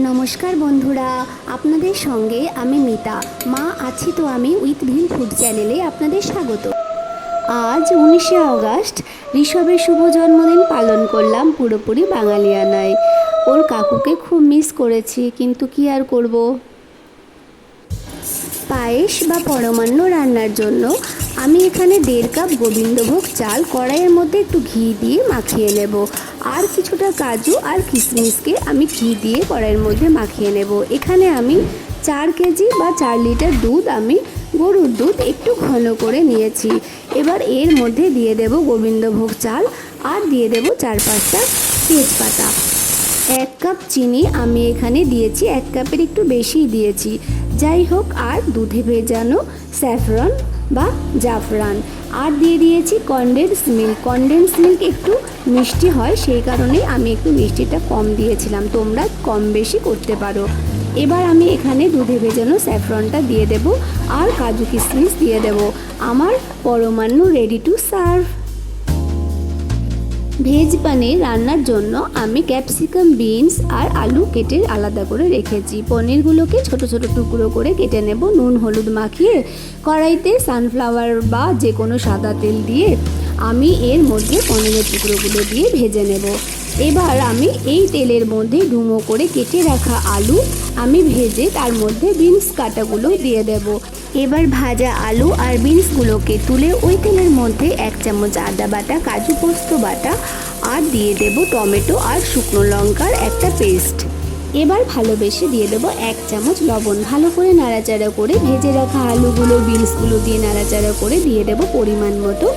নমস্কার বন্ধুরা, আপনাদের সঙ্গে আমি মিতা। মা আছি তো আমি উইথ ভিল ফুড চ্যানেলে আপনাদের স্বাগত। আজ 19শে আগস্ট ঋষভের শুভ জন্মদিন পালন করলাম পুরোপুরি বাঙালিয়ানায়। ওর কাকুকে খুব মিস করেছি, কিন্তু কি আর করব। পায়েস বা পরমান্ন রান্নার জন্য আমি এখানে 1.5 কাপ গোবিন্দভোগ চাল কড়াইয়ের মধ্যে একটু ঘি দিয়ে মাখিয়ে নেব। আর কিছুটা কাজু আর কিশমিশকে আমি ঘি দিয়ে কড়াইয়ের মধ্যে মাখিয়ে নেব। এখানে আমি 4 কেজি বা 4 লিটার দুধ, আমি গরুর দুধ একটু ঘন করে নিয়েছি। এবার এর মধ্যে দিয়ে দেব গোবিন্দভোগ চাল আর দিয়ে দেব 4-5টা তেজপাতা। 1 কাপ চিনি আমি এখানে দিয়েছি, 1 কাপের একটু বেশি দিয়েছি। যাই হোক, আর দুধে ভেজানো স্যাফরন বা জাফরান, আর দিয়ে দিয়েছি কনডেন্স মিল্ক। কনডেন্স মিল্ক একটু মিষ্টি হয়, সেই কারণেই আমি একটু মিষ্টিটা কম দিয়েছিলাম, তোমরা কম বেশি করতে পারো। এবার আমি এখানে দুধে ভেজানো স্যাফরনটা দিয়ে দেব আর কাজু কিশমিশ দিয়ে দেব। আমার পরমান্ন রেডি টু সার্ভ। ভেজ পনির রান্নার জন্য আমি ক্যাপসিকাম, বিনস আর আলু কেটে আলাদা করে রেখেছি। পনিরগুলোকে ছোট ছোট টুকরো করে কেটে নেব। নুন হলুদ মাখিয়ে কড়াইতে সানফ্লাওয়ার বা যে কোনো সাদা তেল দিয়ে আমি এর মধ্যে পনিরের টুকরোগুলো দিয়ে ভেজে নেব। এবার আমি এই তেলের মধ্যে ডুমো করে কেটে রাখা আলু আমি ভেজে তার মধ্যে বিনস কাটাগুলো দিয়ে দেব। এবার ভাজা আলু আর বিনসগুলোকে তুলে ওই তেলের মধ্যে 1 চামচ আদা বাটা, কাজু পোস্ত বাটা আর দিয়ে দেব টমেটো আর শুকনো লঙ্কার একটা পেস্ট। এবার ভালোবেসে দিয়ে দেবো 1 চামচ লবণ। ভালো করে নাড়াচাড়া করে ভেজে রাখা আলুগুলো, বিনসগুলো দিয়ে নাড়াচাড়া করে দিয়ে দেব পরিমাণ মতো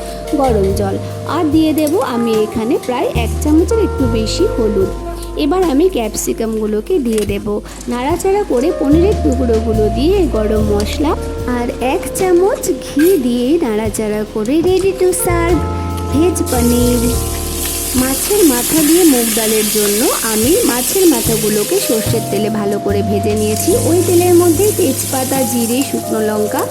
গরম জল। আর দিয়ে দেব আমি এখানে প্রায় 1 চামচের একটু বেশি হলুদ। এবার আমি ক্যাপসিকামগুলোকে দিয়ে দেব। নাড়াচাড়া করে পনিরের টুকরোগুলো দিয়ে গরম মশলা আর 1 চামচ ঘি দিয়ে নাড়াচাড়া করে রেডি টু সার্ভ ভেজ পনির। মাছের মাথা দিয়ে মুগ ডালের জন্য আমি মাছের মাথাগুলোকে সর্ষের তেলে ভালো করে ভেজে নিয়েছি। ওই তেলের মধ্যে তেজপাতা, জিরে, শুকনো লঙ্কা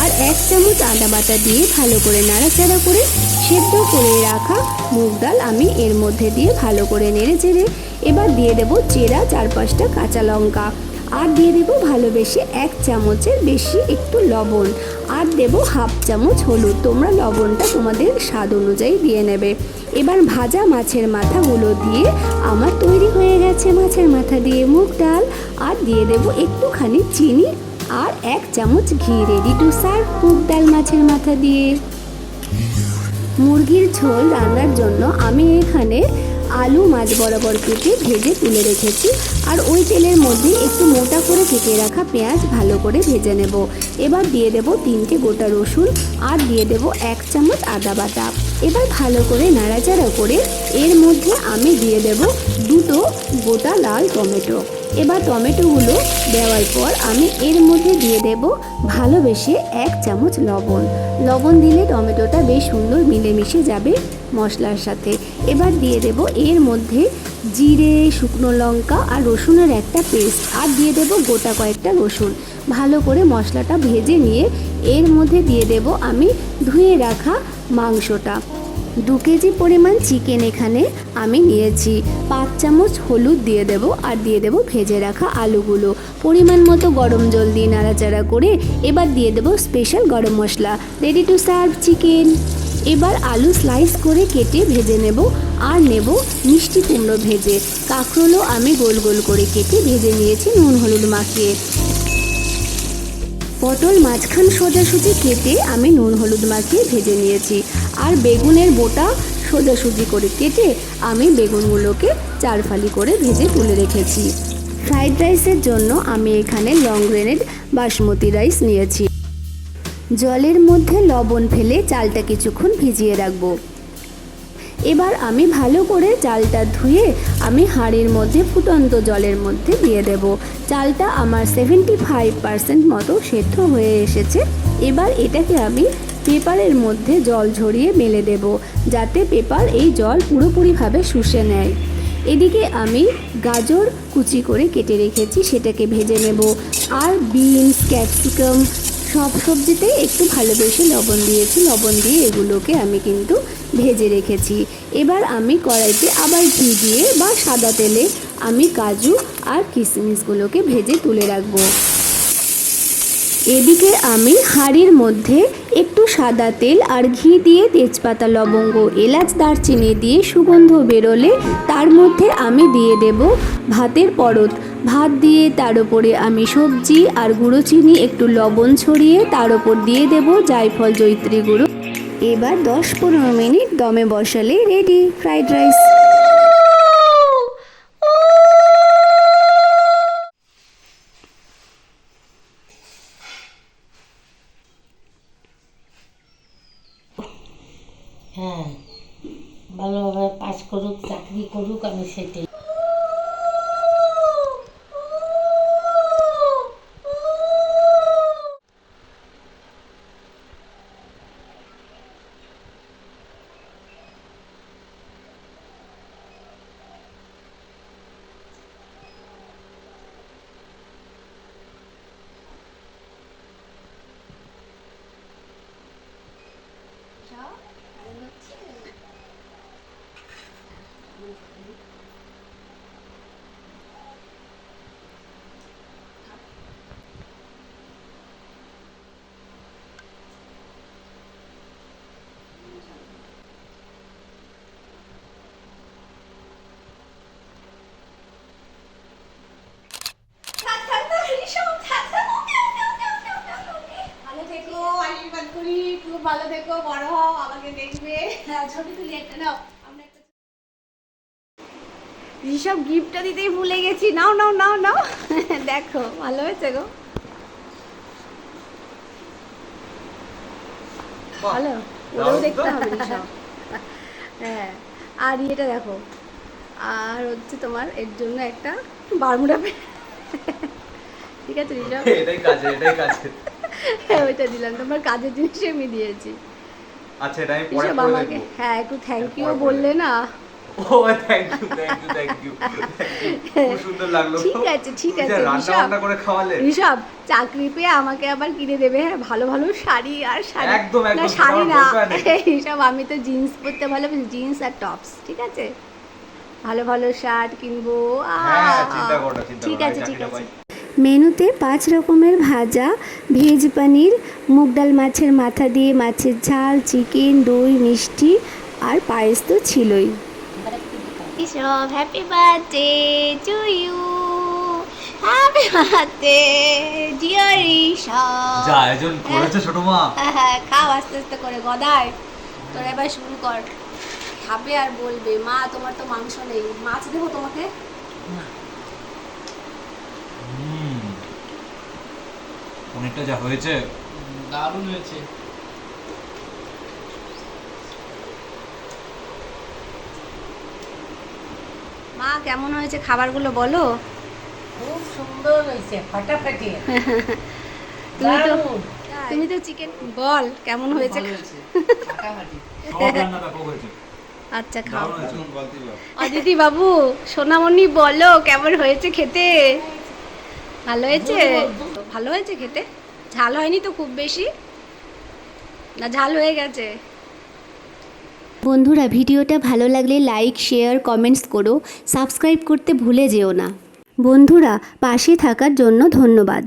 আর 1 চামচ আদা বাটা দিয়ে ভালো করে নাড়াচাড়া করে সেদ্ধ করে রাখা মুগ ডাল আমি এর মধ্যে দিয়ে ভালো করে নেড়ে চেড়ে এবার দিয়ে দেব চেরা 4-5টা কাঁচা লঙ্কা আর দিয়ে দেব ভালোবেসে 1 চামচের বেশি একটু লবণ আর দেব 1/2 চামচ হলুদ। তোমরা লবণটা তোমাদের স্বাদ অনুযায়ী দিয়ে নেবে। এবার ভাজা মাছের মাথাগুলো দিয়ে আমার তৈরি হয়ে গেছে মাছের মাথা দিয়ে মুগ ডাল। আর দিয়ে দেব একটুখানি চিনি আর 1 চামচ ঘি। রেডি টু সার্ভ মুগ ডাল মাছের মাথা দিয়ে। মুরগির ঝোল রান্নার জন্য আমি এখানে আলু মাছ বরাবর কেটে ভেজে তুলে রেখেছি আর ওই তেলের মধ্যে একটু মোটা করে কেটে রাখা পেঁয়াজ ভালো করে ভেজে নেব। এবার দিয়ে দেব 3টে গোটা রসুন আর দিয়ে দেব 1 চামচ আদা বাটা। এবার ভালো করে নাড়াচাড়া করে এর মধ্যে আমি দিয়ে দেব 2টো গোটা লাল টমেটো। এবার টমেটোগুলো দেওয়ার পর আমি এর মধ্যে দিয়ে দেব ভালোবেসে 1 চামচ লবণ। লবণ দিলে টমেটোটা বেশ সুন্দর মিলেমিশে যাবে মশলার সাথে। এবার দিয়ে দেব এর মধ্যে জিরে, শুকনো লঙ্কা আর রসুনের একটা পেস্ট আর দিয়ে দেব গোটা কয়েকটা রসুন। ভালো করে মশলাটা ভেজে নিয়ে এর মধ্যে দিয়ে দেব আমি ধুয়ে রাখা মাংসটা। 2 কেজি পরিমাণ চিকেন এখানে আমি নিয়েছি। 5 চামচ হলুদ দিয়ে দেব আর দিয়ে দেব ভেজে রাখা আলুগুলো। পরিমাণ মতো গরম জল দিয়ে নাড়াচাড়া করে এবার দিয়ে দেব special garam masala. Ready to serve chicken. এবার আলু স্লাইস করে কেটে ভেজে নেব আর নেব মিষ্টি কুমড়ো ভেজে। কাঁকরোলও আমি গোল গোল করে কেটে ভেজে নিয়েছি নুন হলুদ মাখিয়ে। পটল মাঝখান সোজাসুজি কেটে আমি নুন হলুদ মাখিয়ে ভেজে নিয়েছি আর বেগুনের বোটা সোজাসুজি করে কেটে আমি বেগুনগুলোকে 4 ফালি করে ভেজে তুলে রেখেছি। ফ্রাইড রাইসের জন্য আমি এখানে লং গ্রেনেড বাসমতি রাইস নিয়েছি। জলের মধ্যে লবণ ফেলে চালটা কিছুক্ষণ ভিজিয়ে রাখবো। এবার আমি ভালো করে চালটা ধুয়ে আমি হাঁড়ির মধ্যে ফুটন্ত জলের মধ্যে দিয়ে দেব। চালটা আমার 75% মতো সেদ্ধ হয়ে এসেছে। এবার এটাকে আমি পেপারের মধ্যে জল ঝরিয়ে মেলে দেব, যাতে পেপার এই জল পুরোপুরিভাবে শুষে নেয়। এদিকে আমি গাজর কুচি করে কেটে রেখেছি, সেটাকে ভেজে নেব। আর বিনস, ক্যাপসিকাম সব সবজিতে একটু ভালোবেসে লবণ দিয়েছি। লবণ দিয়ে এগুলোকে আমি কিন্তু ভেজে রেখেছি। এবার আমি কড়াইতে আবার ঘি দিয়ে বা সাদা তেলে আমি কাজু আর কিশমিশগুলোকে ভেজে তুলে রাখবো। এদিকে আমি হাঁড়ির মধ্যে একটু সাদা তেল আর ঘি দিয়ে তেজপাতা, লবঙ্গ, এলাচ, দারচিনি দিয়ে সুগন্ধ বেরোলে তার মধ্যে আমি দিয়ে দেব ভাতের পরত। ভাত দিয়ে তার উপরে আমি সবজি আর গুঁড়ো চিনি, একটু লবণ ছড়িয়ে তার উপর দিয়ে দেব জায়ফল, জয়িত্রী গুঁড়ো। এবার 10-15 মিনিট দমে বসালে রেডি ফ্রাইড রাইস। হ্যাঁ, ভালোভাবে পাস করুক, চাকরি করুক, আমি সেটাই। ভালো থেকো, বড় হও, আমাকে দেখবে। ছবি তুলি একটা, নাও। ঋষভ গিফটটা দিতেই ভুলে গেছি। নাও নাও নাও নাও। দেখো ভালো হয়েছে গো, ভালো। ওরাও দেখতে হবে ঋষভ। হ্যাঁ, আর এটা দেখো, আর হচ্ছে তোমার এর জন্য একটা বারমুডা। ঠিক আছে ঋষভ, এটাই কাজে, এটাই কাজে। হ্যাঁ, ওইটা দিলাম, তোমার কাজের জিনিসই আমি দিয়েছি। আচ্ছা, এটা আমি পরে ঋষভ পরে আমাকে দেখব। হ্যাঁ একটু থ্যাংক ইউ বললে না। ও thank you, thank you, thank you. খুব সুন্দর লাগলো। ঠিক আছে ঠিক তুমি যে আছে রান্না বান্না করে খাওয়ালে। ঋষভ চাকরি পেয়ে আমাকে আবার কিনে দেবে, হ্যাঁ, ভালো ভালো শাড়ি আর শাড়ি। একদম, না একদম, শাড়ি না, তোমার বলতে হয় ঋষভ আমি তো জিন্স পরতে ভালোবাসি, জিন্স আর টপস। ঠিক আছে, ভালো ভালো শার্ট কিনবো। হ্যাঁ, চিন্তা করো না, চিন্তা ঠিক করো না, আছে এই ঠিক চাকরিটা আছে। পাই। মেনুতে 5 রকমের ভাজা, ভেজ পনির, মুগ ডাল মাছের মাথা দিয়ে মাছের ঝাল, চিকেন, দই, মিষ্টি আর পায়েস তো ছিলই। Rishabh happy birthday to you, happy birthday dear Rishabh. যা আয়োজন করেছে ছোট মা। হ্যাঁ, খাও আস্তে আস্তে করে গদাই। তোরা এবার শুরু কর, খাবে আর বলবে মা তোমার তো মাংস নেই, মাছ দেবো তোমাকে। পনিরটা যা হয়েছে, দারুণ হয়েছে। মা কেমন হয়েছে খাবারগুলো বলো। খুব সুন্দর হয়েছে, ফাটাফাটি। তুমি তো চিকেন বল কেমন হয়েছে। ভালো হয়েছে, ফাটাফাটি। সব রান্না ব্যাপক হয়েছে। আচ্ছা খাও। দারুণ হয়েছে। অদিতি বাবু, সোনামণি বলো কেমন হয়েছে খেতে। ভালো হয়েছে, ভালো হয়েছে খেতে। ঝাল হয়নি তো খুব বেশি, না ঝাল হয়ে গেছে। বন্ধুরা ভিডিওটা ভালো লাগলে লাইক, শেয়ার, কমেন্টস করো, সাবস্ক্রাইব করতে ভুলে যেও না। বন্ধুরা পাশে থাকার জন্য ধন্যবাদ।